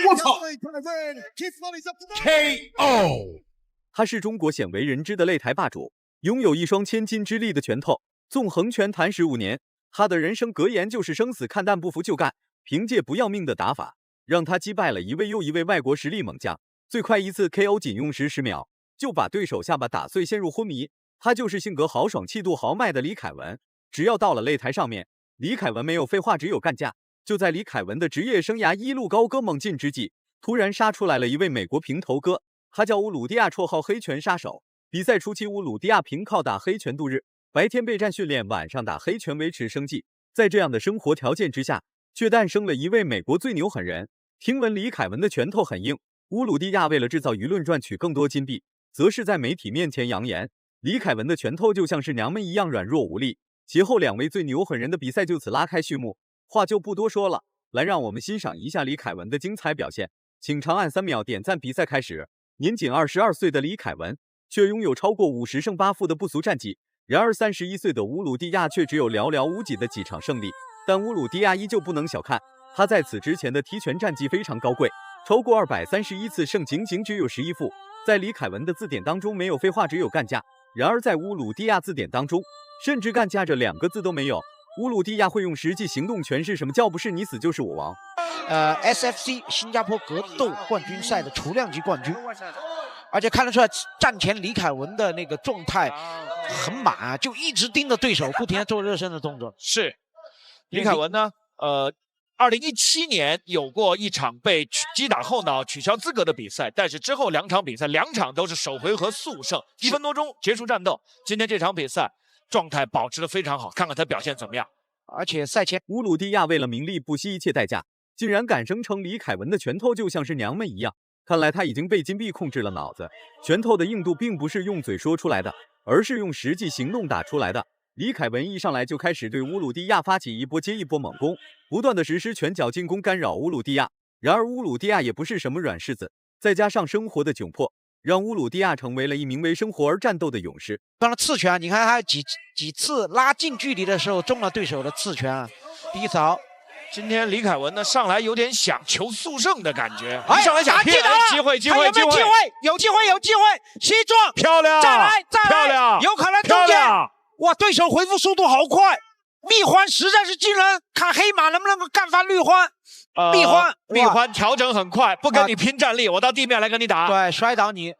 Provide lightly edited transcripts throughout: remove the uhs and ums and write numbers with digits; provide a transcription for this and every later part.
我操 ！KO。他是中国鲜为人知的擂台霸主，拥有一双千斤之力的拳头。纵横拳坛15年，他的人生格言就是生死看淡，不服就干。凭借不要命的打法，让他击败了一位又一位外国实力猛将。最快一次 KO 仅用时10秒，就把对手下巴打碎，陷入昏迷。他就是性格豪爽、气度豪迈的李凯文。只要到了擂台上面，李凯文没有废话，只有干架。就在李凯文的职业生涯一路高歌猛进之际，突然杀出来了一位美国平头哥，他叫乌鲁迪亚，绰号黑拳杀手。比赛初期，乌鲁迪亚凭靠打黑拳度日，白天备战训练，晚上打黑拳维持生计。在这样的生活条件之下，却诞生了一位美国最牛狠人。听闻李凯文的拳头很硬，乌鲁迪亚为了制造舆论赚取更多金币，则是在媒体面前扬言，李凯文的拳头就像是娘们一样软弱无力。其后两位最牛狠人的比赛就此拉开序幕，话就不多说了，来让我们欣赏一下李凯文的精彩表现。请长按3秒点赞。比赛开始，年仅22岁的李凯文却拥有超过50胜8负的不俗战绩，然而31岁的乌鲁迪亚却只有寥寥无几的几场胜利。但乌鲁迪亚依旧不能小看，他在此之前的踢拳战绩非常高贵，超过231次胜，仅仅只有11负。在李凯文的字典当中没有废话，只有干架，然而在乌鲁迪亚字典当中，甚至干架这2个字都没有。乌鲁迪亚会用实际行动诠释什么叫不是你死就是我亡。SFC 新加坡格斗冠军赛的雏量级冠军，而且看得出来战前李凯文的那个状态很满啊，就一直盯着对手，不停地做热身的动作。是，李凯文呢，2017年有过一场被击打后脑取消资格的比赛，但是之后2场比赛2场都是首回合速胜，1分多钟结束战斗。今天这场比赛状态保持得非常好，看看他表现怎么样。而且赛前乌鲁迪亚为了名利不惜一切代价，竟然敢声称李凯文的拳头就像是娘们一样。看来他已经被金币控制了脑子，拳头的硬度并不是用嘴说出来的，而是用实际行动打出来的。李凯文一上来就开始对乌鲁迪亚发起一波接一波猛攻，不断的实施拳脚进攻干扰乌鲁迪亚。然而乌鲁迪亚也不是什么软柿子，再加上生活的窘迫，让乌鲁迪亚成为了一名为生活而战斗的勇士。刚才刺拳，你看他几次拉近距离的时候中了对手的刺拳啊。第一次好，今天李凯文呢上来有点想求速胜的感觉，哎，上来想骗，机会，有机会，西撞，漂亮，再来，漂亮，有可能中间，哇，对手回复速度好快，蜜獾实在是惊人，看黑马能不能够干翻绿獾。蜜獾调整很快，不跟你拼战力，我到地面来跟你打，对，摔倒你。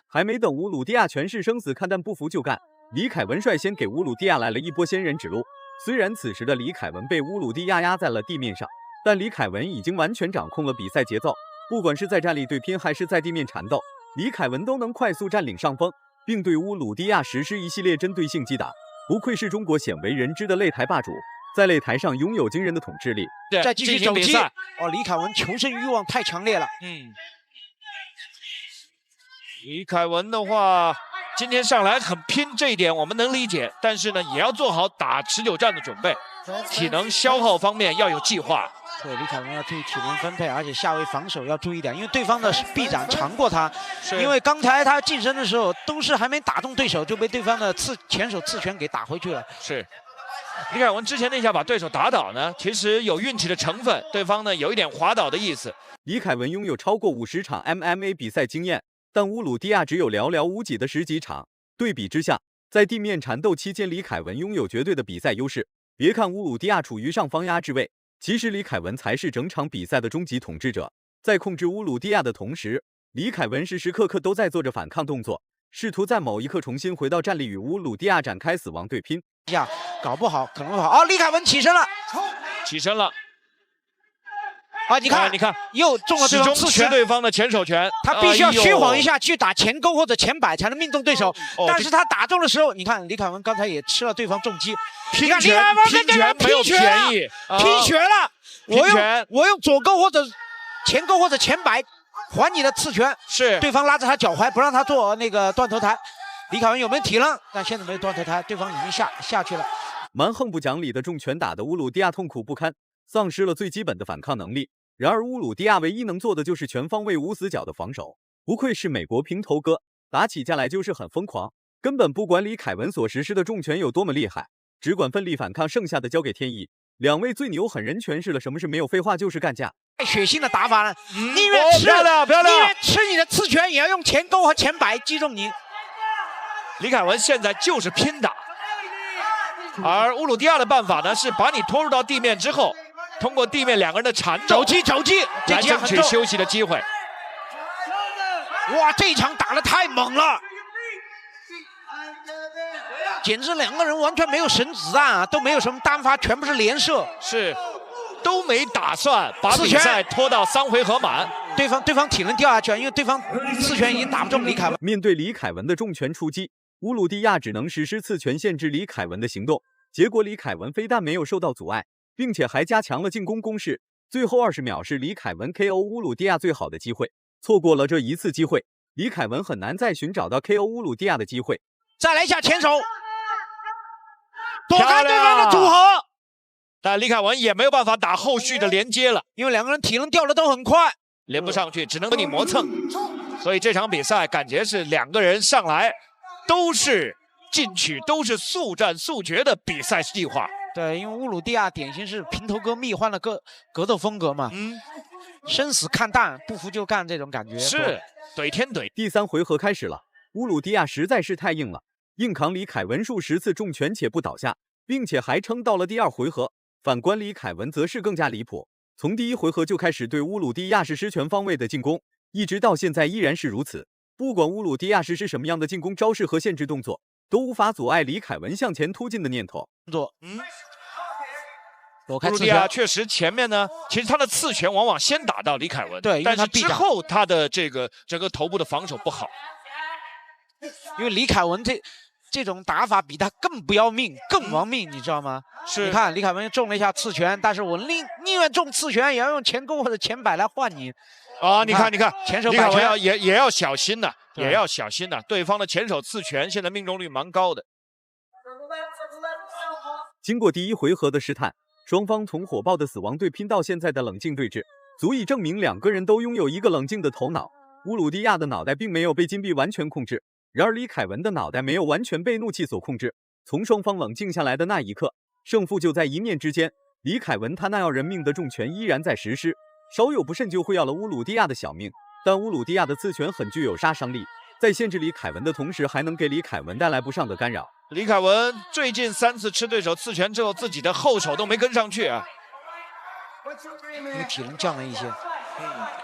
还没等乌鲁迪亚诠释生死看淡，不服就干，李凯文率先给乌鲁迪亚来了一波仙人指路。虽然此时的李凯文被乌鲁迪亚压在了地面上，但李凯文已经完全掌控了比赛节奏，不管是在站立对拼还是在地面缠斗，李凯文都能快速占领上风，并对乌鲁迪亚实施一系列针对性击打。不愧是中国鲜为人知的擂台霸主，在擂台上拥有惊人的统治力。再继续比赛，哦，李凯文求胜欲望太强烈了。李凯文的话，今天上来很拼，这一点我们能理解，但是呢，也要做好打持久战的准备，体能消耗方面要有计划。对，李凯文要注意体能分配，而且下位防守要注意点，因为对方的臂展长过他。因为刚才他近身的时候，都是还没打中对手，就被对方的前手刺拳给打回去了。是，李凯文之前那下把对手打倒呢，其实有运气的成分，对方呢有一点滑倒的意思。李凯文拥有超过50场 MMA 比赛经验，但乌鲁迪亚只有寥寥无几的10几场。对比之下，在地面缠斗期间，李凯文拥有绝对的比赛优势。别看乌鲁迪亚处于上方压制位，其实李凯文才是整场比赛的终极统治者。在控制乌鲁迪亚的同时，李凯文时时刻刻都在做着反抗动作，试图在某一刻重新回到站立，与乌鲁迪亚展开死亡对拼。搞不好可能会好啊！李凯文起身了，啊！你看，又中了对方刺拳，吃对方的前手拳，他必须要虚晃一下去打前勾或者前摆才能命中对手。但是他打中的时候，你看李凯文刚才也吃了对方重击，拼拳没有便宜，拼拳了！我用左勾或者前勾或者前摆还你的刺拳，是对方拉着他脚踝不让他做那个断头台。李凯文有没有体能？但现在没有断头台，对方已经下去了。蛮横不讲理的重拳打得乌鲁迪亚痛苦不堪，丧失了最基本的反抗能力。然而乌鲁迪亚唯一能做的就是全方位无死角的防守，不愧是美国平头哥，打起架来就是很疯狂，根本不管李凯文所实施的重拳有多么厉害，只管奋力反抗，剩下的交给天意。两位最牛狠人诠释了什么是没有废话就是干架。太血腥的打法了，宁愿吃，漂亮漂亮，宁愿吃你的刺拳，也要用前勾和前摆击中你。李凯文现在就是拼打，而乌鲁迪亚的办法呢，是把你拖入到地面之后，通过地面两个人的缠斗，肘击，来争取休息的机会。哇，这一场打得太猛了，简直两个人完全没有神子弹啊，都没有什么单发，全部是连射，是，都没打算把比赛拖到3回合满。对方体能掉下去，因为对方刺拳已经打不中李凯文。面对李凯文的重拳出击，乌鲁蒂亚只能实施刺拳限制李凯文的行动。结果李凯文非但没有受到阻碍，并且还加强了进攻攻势。最后20秒是李凯文 KO 乌鲁蒂亚最好的机会，错过了这一次机会，李凯文很难再寻找到 KO 乌鲁蒂亚的机会。再来一下前手，躲开对方的组合。但李凯文也没有办法打后续的连接了，因为两个人体能掉的都很快，连不上去，只能跟你磨蹭。所以这场比赛感觉是两个人上来都是进取，都是速战速决的比赛计划。对，因为乌鲁蒂亚典型是平头哥蜜獾的格斗风格嘛，生死看淡，不服就干这种感觉。是怼天怼。第3回合开始了，乌鲁蒂亚实在是太硬了，硬扛李凯文数10次重拳且不倒下，并且还撑到了第2回合。反观李凯文则是更加离谱，从第1回合就开始对乌鲁蒂亚实施全方位的进攻，一直到现在依然是如此。不管乌鲁蒂亚实施什么样的进攻招式和限制动作，都无法阻碍李凯文向前突进的念头。躲开乌鲁蒂亚确实前面呢，其实他的刺拳往往先打到李凯文，对，但是之后他的这个整个头部的防守不好，因为李凯文这种打法比他更不要命，更亡命，你知道吗？是，你看李凯文中了一下刺拳，但是我宁愿中刺拳，也要用前勾或者前摆来换你。啊，你看，前手李凯文也要小心呐，也要小心呐。对方的前手刺拳现在命中率蛮高的。经过第1回合的试探，双方从火爆的死亡对拼到现在的冷静对峙，足以证明两个人都拥有一个冷静的头脑。乌鲁蒂亚的脑袋并没有被金币完全控制，然而李凯文的脑袋没有完全被怒气所控制。从双方冷静下来的那一刻，胜负就在一念之间。李凯文他那要人命的重拳依然在实施，稍有不慎就会要了乌鲁蒂亚的小命。但乌鲁蒂亚的刺拳很具有杀伤力，在限制李凯文的同时，还能给李凯文带来不上的干扰。李凯文最近3次吃对手刺拳之后，自己的后手都没跟上去啊，因为体能降了一些。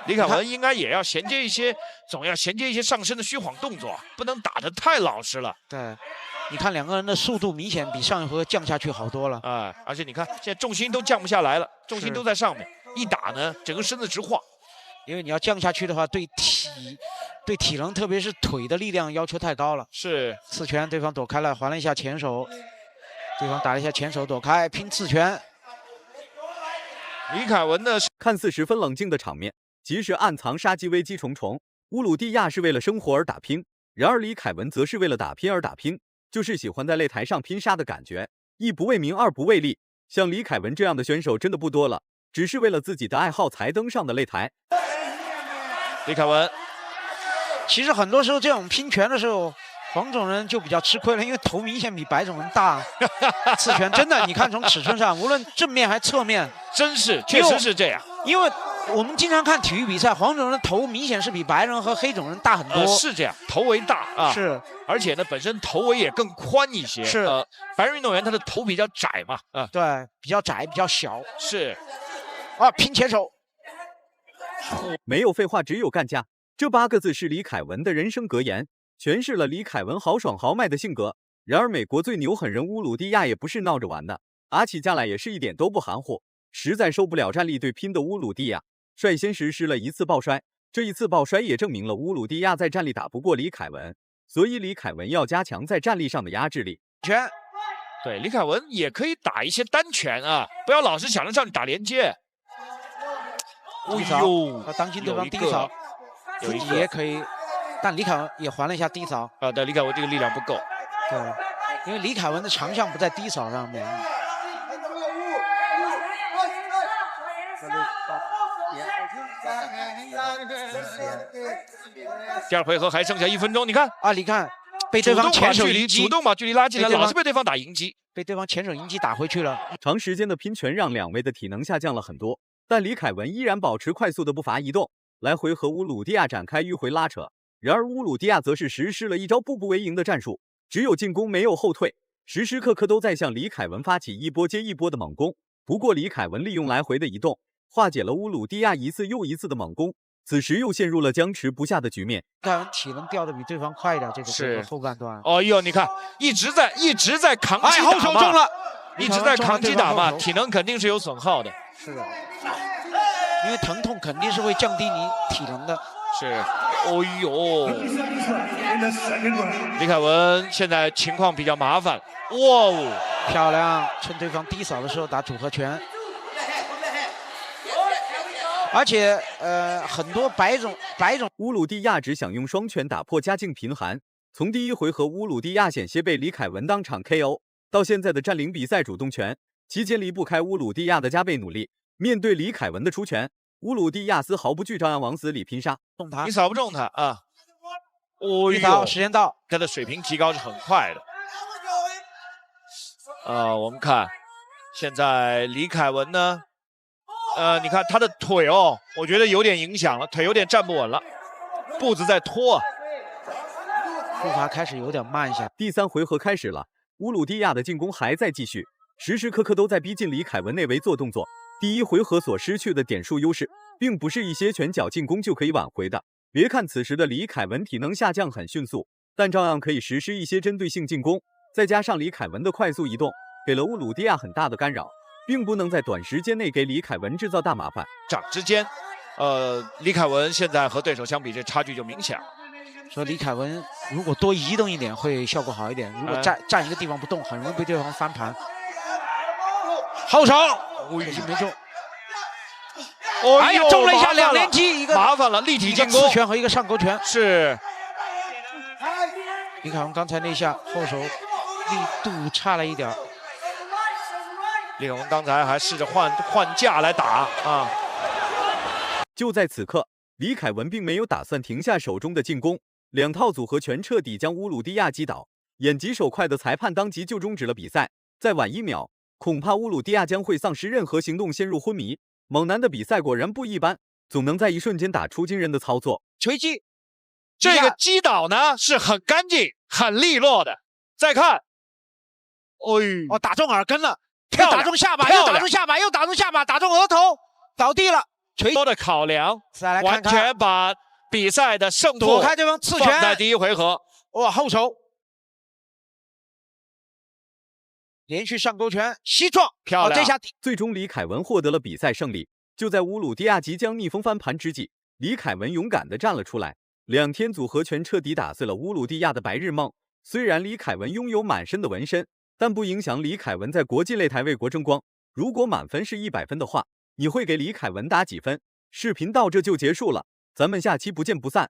李凯文应该也要衔接一些，总要衔接一些上身的虚晃动作，不能打得太老实了。对，你看两个人的速度明显比上一回合降下去好多了啊！而且你看现在重心都降不下来了，重心都在上面，一打呢整个身子直晃。因为你要降下去的话，对体能，特别是腿的力量要求太高了。是刺拳，对方躲开了，还了一下前手，对方打了一下前手躲开，拼刺拳。李凯文的看似十分冷静的场面，其实暗藏杀机危机重重。乌鲁蒂亚是为了生活而打拼，然而李凯文则是为了打拼而打拼，就是喜欢在擂台上拼杀的感觉，一不为名，二不为利。像李凯文这样的选手真的不多了，只是为了自己的爱好才登上的擂台。李凯文，其实很多时候这种拼拳的时候，黄种人就比较吃亏了，因为头明显比白种人大。刺拳真的，你看从尺寸上，无论正面还是侧面，真是确实是这样。因为我们经常看体育比赛，黄种人的头明显是比白人和黑种人大很多。是这样，头围大啊，是，而且呢，本身头围也更宽一些。是，白人运动员他的头比较窄嘛，啊，对，比较窄，比较小。是，啊，拼前手。没有废话，只有干架。这8个字是李凯文的人生格言，诠释了李凯文豪爽豪迈的性格。然而，美国最牛狠人乌鲁蒂亚也不是闹着玩的，打起架来也是一点都不含糊。实在受不了战力对拼的乌鲁蒂亚，率先实施了一次抱摔。这一次抱摔也证明了乌鲁蒂亚在战力打不过李凯文，所以李凯文要加强在战力上的压制力。拳，对，李凯文也可以打一些单拳啊，不要老是想着上去打连接。低扫，他当心对方低扫，自己也可以，但李凯文也还了一下低扫。啊，对，李凯文这个力量不够。对，因为李凯文的长项不在低扫上面。第2回合还剩下1分钟，你看啊，你看被对方前手迎击，主动把距离拉近来，被对方老是被对方打迎击。被对方前手迎击打回去了。长时间的拼拳让两位的体能下降了很多，但李凯文依然保持快速的步伐移动，来回和乌鲁蒂亚展开迂回拉扯。然而乌鲁蒂亚则是实施了一招步步为营的战术，只有进攻没有后退，时时刻刻都在向李凯文发起一波接一波的猛攻。不过李凯文利用来回的移动，化解了乌鲁蒂亚一次又一次的猛攻，此时又陷入了僵持不下的局面。李凯文体能掉的比对方快一点，这个后半段。哦呦，你看一直在扛击打嘛，后手中了，一直在扛击打嘛，体能肯定是有损耗的。是的，因为疼痛肯定是会降低你体能的。是，哦呦，李凯文现在情况比较麻烦。哇哦，漂亮！趁对方低扫的时候打组合拳。而且很多白种乌鲁蒂亚只想用双拳打破家境贫寒。从第一回合乌鲁蒂亚险些被李凯文当场 KO， 到现在的占领比赛主动权，期间离不开乌鲁蒂亚的加倍努力。面对李凯文的出拳，乌鲁蒂亚丝毫不惧，照样往死里拼杀。你扫不中他啊！哦呦，时间到，他的水平提高是很快的。我们看现在李凯文呢，你看他的腿哦，我觉得有点影响了，腿有点站不稳了，步子在拖，步伐开始有点慢下。第三回合开始了，乌鲁蒂亚的进攻还在继续，时时刻刻都在逼近李凯文内围做动作。第一回合所失去的点数优势，并不是一些拳脚进攻就可以挽回的。别看此时的李凯文体能下降很迅速，但照样可以实施一些针对性进攻。再加上李凯文的快速移动，给了乌鲁蒂亚很大的干扰，并不能在短时间内给李凯文制造大麻烦。掌之间，李凯文现在和对手相比，这差距就明显了。说李凯文如果多移动一点会效果好一点，如果站一个地方不动，很容易被对方翻盘。后手，没中。哎呀，中了一下两连击，一个麻烦了，立体进攻，刺拳和一个上勾拳。是。李凯文刚才那下后手力度差了一点。李凯文刚才还试着换架来打啊。就在此刻，李凯文并没有打算停下手中的进攻，两套组合拳彻底将乌鲁蒂亚击倒。眼疾手快的裁判当即就终止了比赛，再晚1秒，恐怕乌鲁蒂亚将会丧失任何行动，陷入昏迷。猛男的比赛果然不一般，总能在一瞬间打出惊人的操作。锤击，这个击倒呢是很干净、很利落的。再看，哦，打中耳根了，又打中下巴，又打中下巴，又打中下巴，打中额头，倒地了。锤多的考量，再来看看，完全把比赛的胜负躲开对方刺拳，放在第一回合。哇，后手。连续上勾拳，膝撞，漂亮！这下最终李凯文获得了比赛胜利。就在乌鲁蒂亚即将逆风翻盘之际，李凯文勇敢地站了出来，2天组合拳彻底打碎了乌鲁蒂亚的白日梦。虽然李凯文拥有满身的纹身，但不影响李凯文在国际擂台为国争光。如果满分是100分的话，你会给李凯文打几分？视频到这就结束了，咱们下期不见不散。